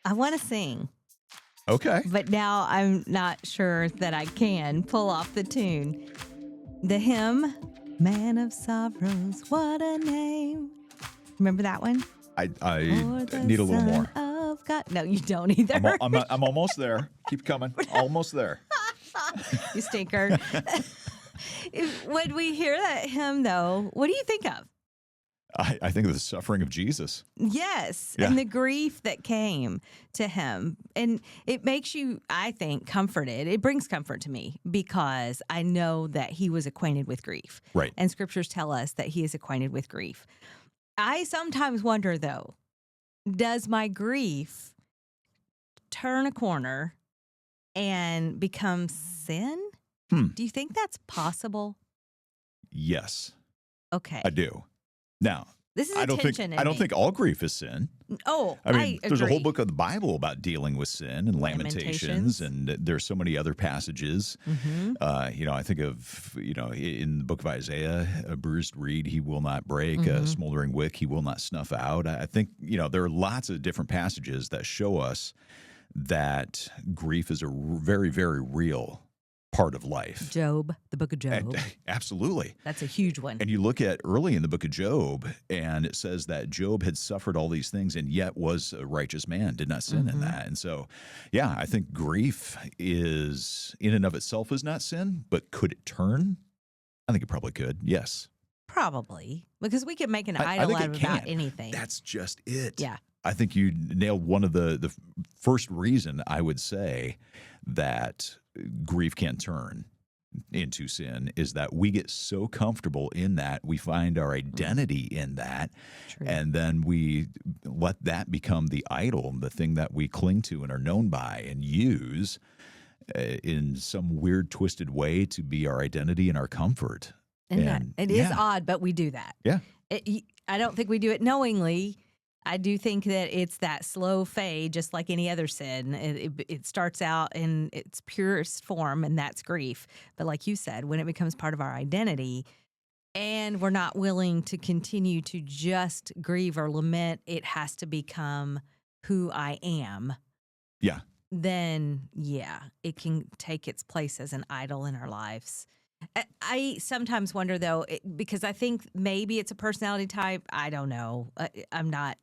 I want to sing, Okay. but now I'm not sure that I can pull off the tune. The hymn, Man of Sorrows, what a name. Remember that one? I For the need a little more. Son of God. No, you don't either. I'm almost there. Keep coming. Almost there. You stinker. When we hear that hymn, though, what do you think of? I think of the suffering of Jesus. Yes, Yeah. and the grief that came to him. And it makes you, I think, comforted. It brings comfort to me because I know that he was acquainted with grief. Right. And scriptures tell us that he is acquainted with grief. I sometimes wonder, though, does my grief turn a corner and become sin? Do you think that's possible? Yes, Okay. I do. Now, This is I a don't tension in think me. all grief is sin. Oh, I mean, there's a whole agree. book of the Bible about dealing with sin and Lamentations, and there's so many other passages. Mm-hmm. I think of, in the book of Isaiah, a bruised reed he will not break, Mm-hmm. a smoldering wick he will not snuff out. I think, there are lots of different passages that show us that grief is a very, very real part of life. Job, the book of Job. Absolutely. That's a huge one. And you look at early in the book of Job, and it says that Job had suffered all these things and yet was a righteous man, did not sin in that. And so, yeah, I think grief is, in and of itself, is not sin, but could it turn? I think it probably could, yes. Probably, because we can make an I idol think out it of can. about anything. That's just it. Yeah. I think you nailed one of the first reason I would say that grief can turn into sin is that we get so comfortable in that, we find our identity in that, True. and then we let that become the idol, the thing that we cling to and are known by and use in some weird, twisted way to be our identity and our comfort. And it is odd, but we do that. Yeah. I don't think we do it knowingly. I do think that it's that slow fade, just like any other sin. It starts out in its purest form, and that's grief. But like you said, when it becomes part of our identity and we're not willing to continue to just grieve or lament, it has to become who I am. Yeah. Then, yeah, it can take its place as an idol in our lives. I sometimes wonder, though, because I think maybe it's a personality type. I don't know. I'm not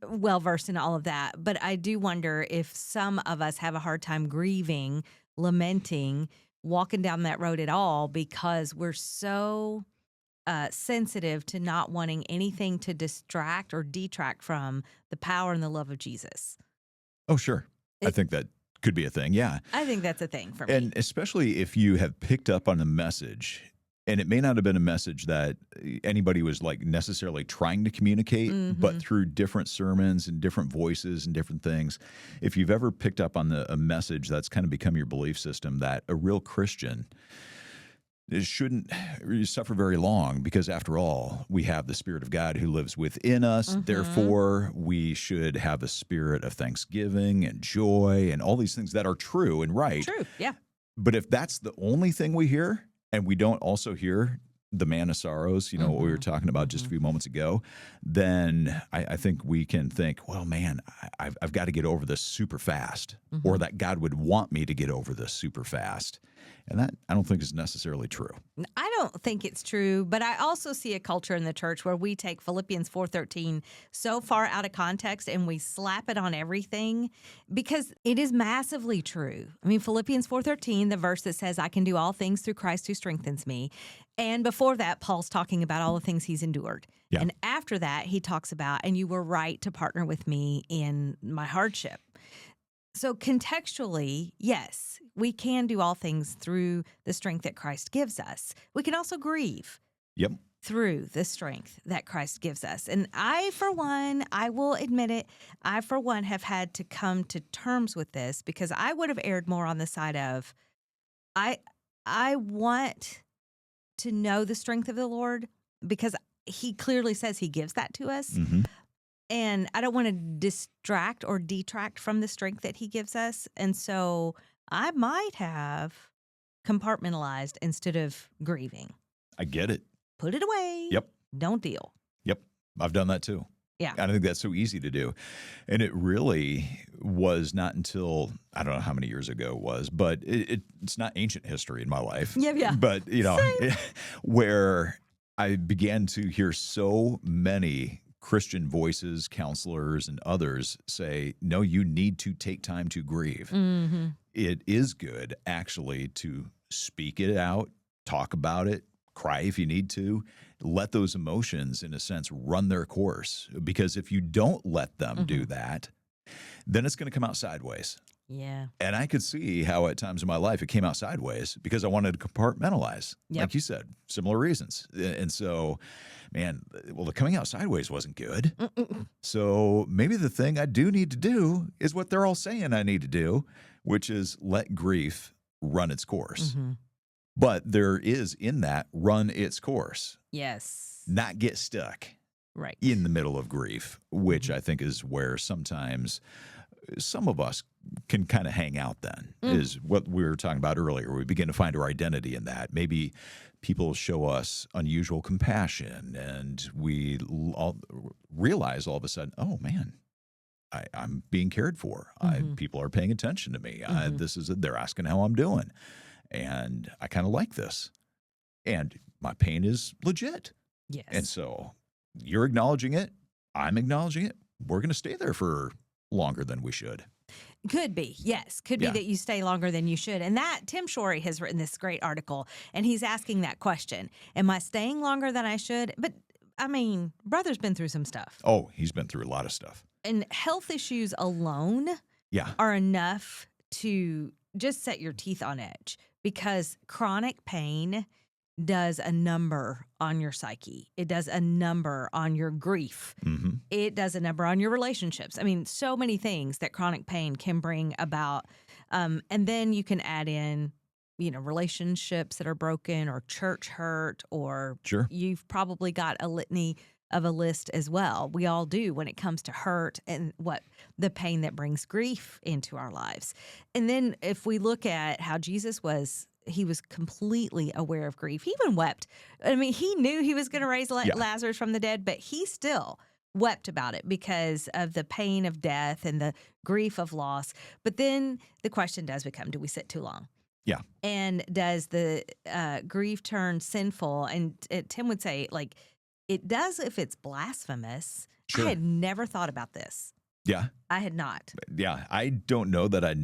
well-versed in all of that. But I do wonder if some of us have a hard time grieving, lamenting, walking down that road at all because we're so sensitive to not wanting anything to distract or detract from the power and the love of Jesus. Oh, sure. I think that could be a thing, yeah. I think that's a thing for me. And especially if you have picked up on a message, and it may not have been a message that anybody was like necessarily trying to communicate, but through different sermons and different voices and different things, if you've ever picked up on a message that's kind of become your belief system, that a real Christian shouldn't suffer very long, because after all, we have the Spirit of God who lives within us. Therefore, we should have a spirit of thanksgiving and joy and all these things that are true and right. True, yeah. But if that's the only thing we hear, and we don't also hear the man of sorrows, what we were talking about just a few moments ago, then I think we can think, well, man, I've got to get over this super fast, or that God would want me to get over this super fast. And that I don't think is necessarily true. I don't think it's true, but I also see a culture in the church where we take Philippians 4:13 so far out of context and we slap it on everything, because it is massively true. I mean, Philippians 4:13, the verse that says, I can do all things through Christ who strengthens me. And before that, Paul's talking about all the things he's endured. Yeah. And after that, he talks about, and you were right to partner with me in my hardship. So contextually, yes, we can do all things through the strength that Christ gives us. We can also grieve through the strength that Christ gives us. And I, for one, I will admit it, I, for one, have had to come to terms with this, because I would have erred more on the side of, I want to know the strength of the Lord, because he clearly says he gives that to us. And I don't want to distract or detract from the strength that he gives us. And so I might have compartmentalized instead of grieving. I get it. Put it away. Yep. Don't deal. Yep. I've done that too. Yeah. I think that's so easy to do. And it really, was not until, I don't know how many years ago it was, but it's not ancient history in my life. Yeah. But, where I began to hear so many Christian voices, counselors, and others say, no, you need to take time to grieve. Mm-hmm. It is good, actually, to speak it out, talk about it, cry if you need to, let those emotions, in a sense, run their course. Because if you don't let them do that, then it's going to come out sideways. Yeah. And I could see how at times in my life it came out sideways because I wanted to compartmentalize, like you said, similar reasons. And so, man, well, the coming out sideways wasn't good. So maybe the thing I do need to do is what they're all saying I need to do, which is let grief run its course. But there is in that run its course. Yes. Not get stuck Right. in the middle of grief, which I think is where sometimes some of us can kind of hang out then, is what we were talking about earlier. We begin to find our identity in that. Maybe people show us unusual compassion, and we all realize all of a sudden, oh, man, I'm being cared for. People are paying attention to me. They're asking how I'm doing. And I kind of like this. And my pain is legit. Yes. And so you're acknowledging it. I'm acknowledging it. We're going to stay there for longer than we should. Could be, yes. Could be that you stay longer than you should. And that, Tim Shorey has written this great article, and he's asking that question. Am I staying longer than I should? But, I mean, brother's been through some stuff. Oh, he's been through a lot of stuff. And health issues alone are enough to just set your teeth on edge, because chronic pain does a number on your psyche. It does a number on your grief. It does a number on your relationships. I mean, so many things that chronic pain can bring about. And then you can add in, relationships that are broken, or church hurt, or you've probably got a litany of a list as well. We all do when it comes to hurt and what the pain that brings grief into our lives. And then if we look at how Jesus was, he was completely aware of grief. He even wept. I mean, he knew he was going to raise Lazarus from the dead, but he still wept about it because of the pain of death and the grief of loss. But then the question does become, do we sit too long? Yeah. And does the grief turn sinful? And Tim would say, it does if it's blasphemous. Sure. I had never thought about this. Yeah. I had not. Yeah. I don't know that I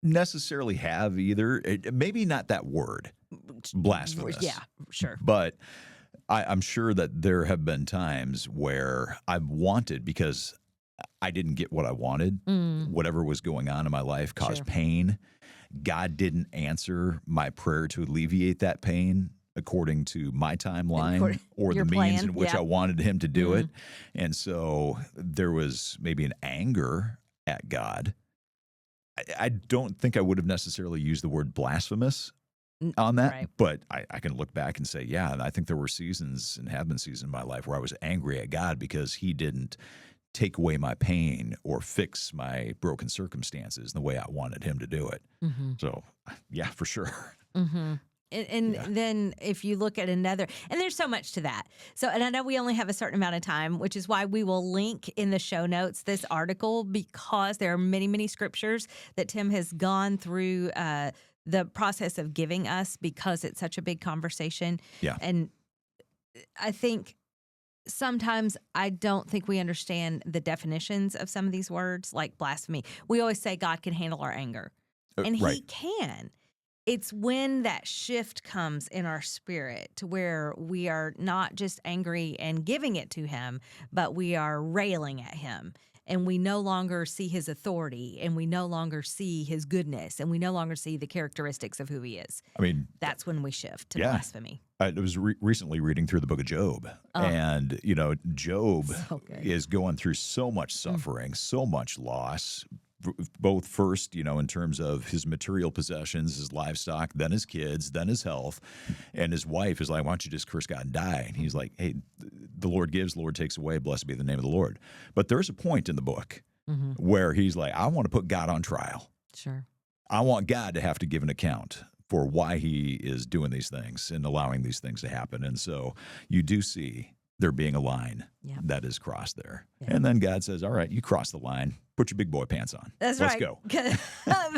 necessarily have either. Maybe not that word, blasphemous. Yeah, sure. But I'm sure that there have been times where I've wanted, because I didn't get what I wanted, whatever was going on in my life caused pain. God didn't answer my prayer to alleviate that pain according to my timeline or the means in which I wanted him to do it. And so there was maybe an anger at God. I don't think I would have necessarily used the word blasphemous on that, but I can look back and say, yeah, I think there were seasons and have been seasons in my life where I was angry at God because he didn't take away my pain or fix my broken circumstances the way I wanted him to do it. So, yeah, for sure. And then if you look at another, and there's so much to that. So, and I know we only have a certain amount of time, which is why we will link in the show notes this article, because there are many, many scriptures that Tim has gone through the process of giving us, because it's such a big conversation. Yeah. And I think sometimes I don't think we understand the definitions of some of these words, like blasphemy. We always say God can handle our anger, and he can. It's when that shift comes in our spirit to where we are not just angry and giving it to him, but we are railing at him. And we no longer see his authority, and we no longer see his goodness, and we no longer see the characteristics of who he is. I mean, that's when we shift to blasphemy. I was recently reading through the book of Job, and, Job is going through so much suffering, so much loss, both first, in terms of his material possessions, his livestock, then his kids, then his health. And his wife is like, why don't you just curse God and die? And he's like, hey, the Lord gives, the Lord takes away, blessed be the name of the Lord. But there's a point in the book where he's like, I want to put God on trial. Sure. I want God to have to give an account for why he is doing these things and allowing these things to happen. And so you do see there being a line that is crossed there. Yeah. And then God says, all right, you cross the line. Put your big boy pants on. That's Let's right. go.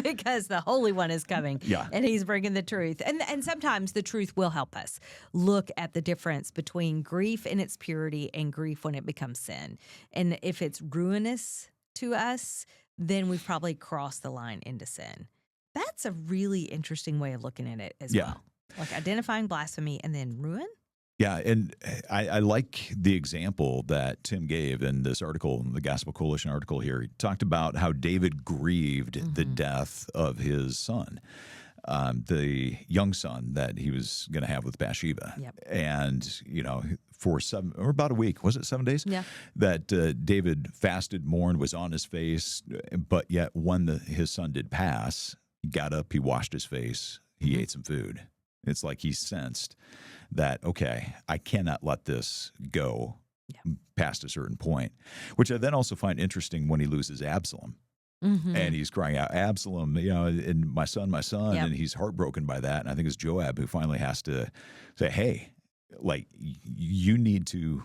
Because the Holy One is coming. Yeah. And he's bringing the truth. And sometimes the truth will help us look at the difference between grief in its purity and grief when it becomes sin. And if it's ruinous to us, then we've probably crossed the line into sin. That's a really interesting way of looking at it as Yeah. well. Like identifying blasphemy and then ruin. Yeah, and I like the example that Tim gave in this article, the Gospel Coalition article here. He talked about how David grieved the death of his son, the young son that he was going to have with Bathsheba. Yep. And, for about a week, was it 7 days? Yeah. That David fasted, mourned, was on his face, but yet when his son did pass, he got up, he washed his face, he ate some food. It's like he sensed that, okay, I cannot let this go past a certain point, which I then also find interesting when he loses Absalom. And he's crying out, Absalom, and my son, and he's heartbroken by that. And I think it's Joab who finally has to say, hey, like, you need to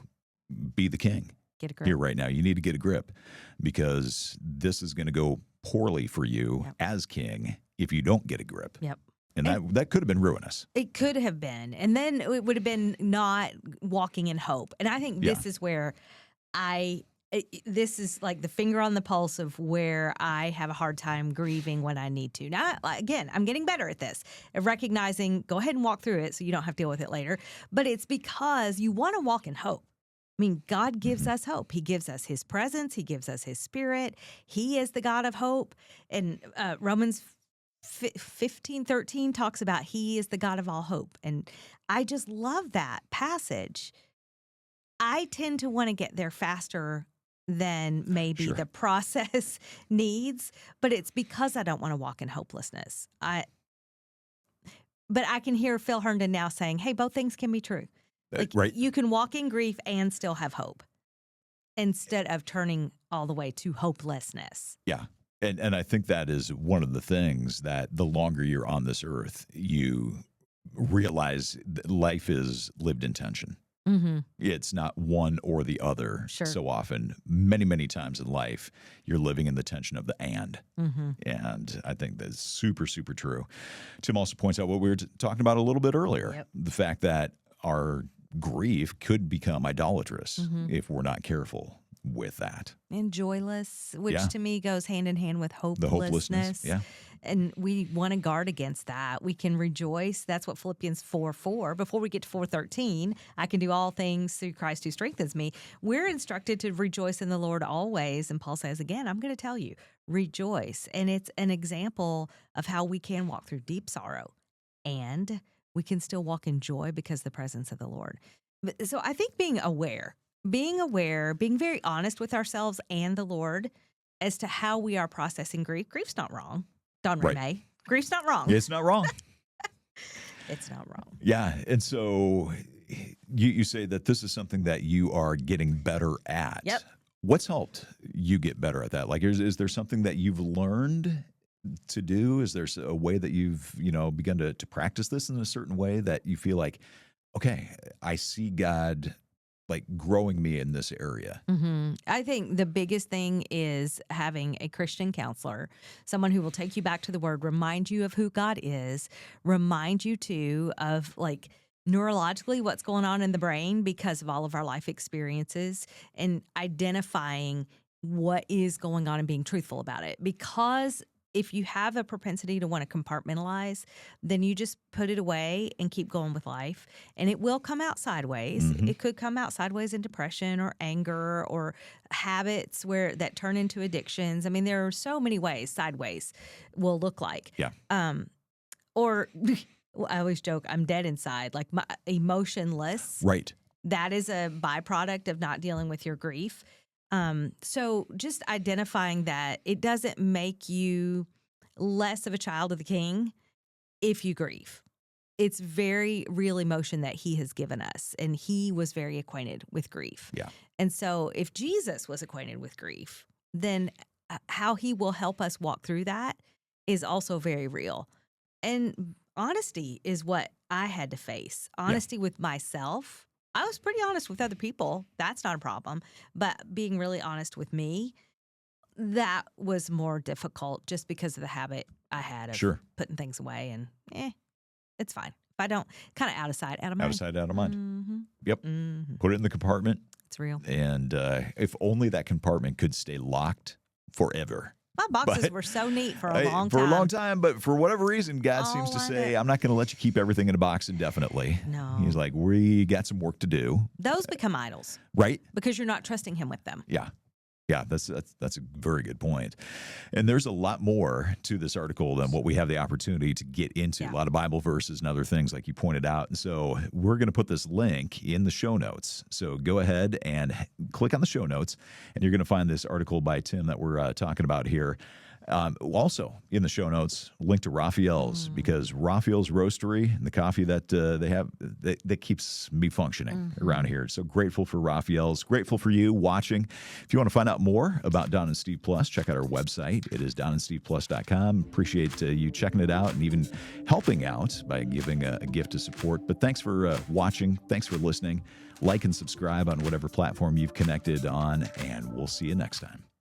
be the king Get a grip. here right now. You need to get a grip because this is going to go poorly for you as king if you don't get a grip. Yep. And that could have been ruinous. It could have been. And then it would have been not walking in hope. And I think this is where this is like the finger on the pulse of where I have a hard time grieving when I need to. Now, again, I'm getting better at this, of recognizing, go ahead and walk through it so you don't have to deal with it later. But it's because you want to walk in hope. I mean, God gives us hope. He gives us his presence. He gives us his spirit. He is the God of hope. And Romans 15:13 talks about he is the God of all hope. And I just love that passage. I tend to want to get there faster than maybe the process needs, but it's because I don't want to walk in hopelessness. But I can hear Phil Herndon now saying, hey, both things can be true. Like, Right. you can walk in grief and still have hope instead of turning all the way to hopelessness. Yeah. And I think that is one of the things that the longer you're on this earth, you realize that life is lived in tension. It's not one or the other. Sure. So often, many, many times in life, you're living in the tension of the and. And I think that's super, super true. Tim also points out what we were talking about a little bit earlier, the fact that our grief could become idolatrous if we're not careful with that. And joyless, which to me goes hand in hand with The hopelessness. Yeah. And we want to guard against that. We can rejoice. That's what Philippians 4:4. Before we get to 4:13, I can do all things through Christ who strengthens me. We're instructed to rejoice in the Lord always. And Paul says, again, I'm going to tell you, rejoice. And it's an example of how we can walk through deep sorrow and we can still walk in joy because of the presence of the Lord. So I think being aware, being very honest with ourselves and the Lord as to how we are processing grief. Grief's not wrong. Don Ramey. Grief's not wrong. It's not wrong. It's not wrong. Yeah. And so you say that this is something that you are getting better at. Yep. What's helped you get better at that? Like, is there something that you've learned to do? Is there a way that you've, begun to practice this in a certain way that you feel like, okay, I see God like growing me in this area? I think the biggest thing is having a Christian counselor, someone who will take you back to the Word, remind you of who God is, remind you too of like neurologically what's going on in the brain because of all of our life experiences, and identifying what is going on and being truthful about it. Because if you have a propensity to want to compartmentalize, then you just put it away and keep going with life. And it will come out sideways. It could come out sideways in depression or anger or habits that turn into addictions. I mean, there are so many ways sideways will look like. Yeah. Or I always joke, I'm dead inside, like emotionless. Right. That is a byproduct of not dealing with your grief. So just identifying that it doesn't make you less of a child of the King if you grieve. It's very real emotion that he has given us, and he was very acquainted with grief. Yeah. And so if Jesus was acquainted with grief, then how he will help us walk through that is also very real. And honesty is what I had to face. Honesty with myself. I was pretty honest with other people. That's not a problem. But being really honest with me, that was more difficult just because of the habit I had of Sure. putting things away, and it's fine. If I don't, kind of out of sight, out of mind. Out of sight, out of mind. Mm-hmm. Yep. Mm-hmm. Put it in the compartment. It's real. And if only that compartment could stay locked forever. My boxes But- were so neat for a long time. For a long time, but for whatever reason, God seems to I say, know. I'm not going to let you keep everything in a box indefinitely. No. He's like, we got some work to do. Those become idols Right? because you're not trusting him with them. Yeah. Yeah, that's a very good point. And there's a lot more to this article than what we have the opportunity to get into. Yeah. A lot of Bible verses and other things like you pointed out. And so we're going to put this link in the show notes. So go ahead and click on the show notes, and you're going to find this article by Tim that we're talking about here. Also in the show notes, link to Raphael's, because Raphael's Roastery and the coffee that they have, that keeps me functioning around here. So grateful for Raphael's, grateful for you watching. If you want to find out more about Don and Steve Plus, check out our website. It is donandsteveplus.com. Appreciate you checking it out and even helping out by giving a gift to support. But thanks for watching. Thanks for listening. Like and subscribe on whatever platform you've connected on, and we'll see you next time.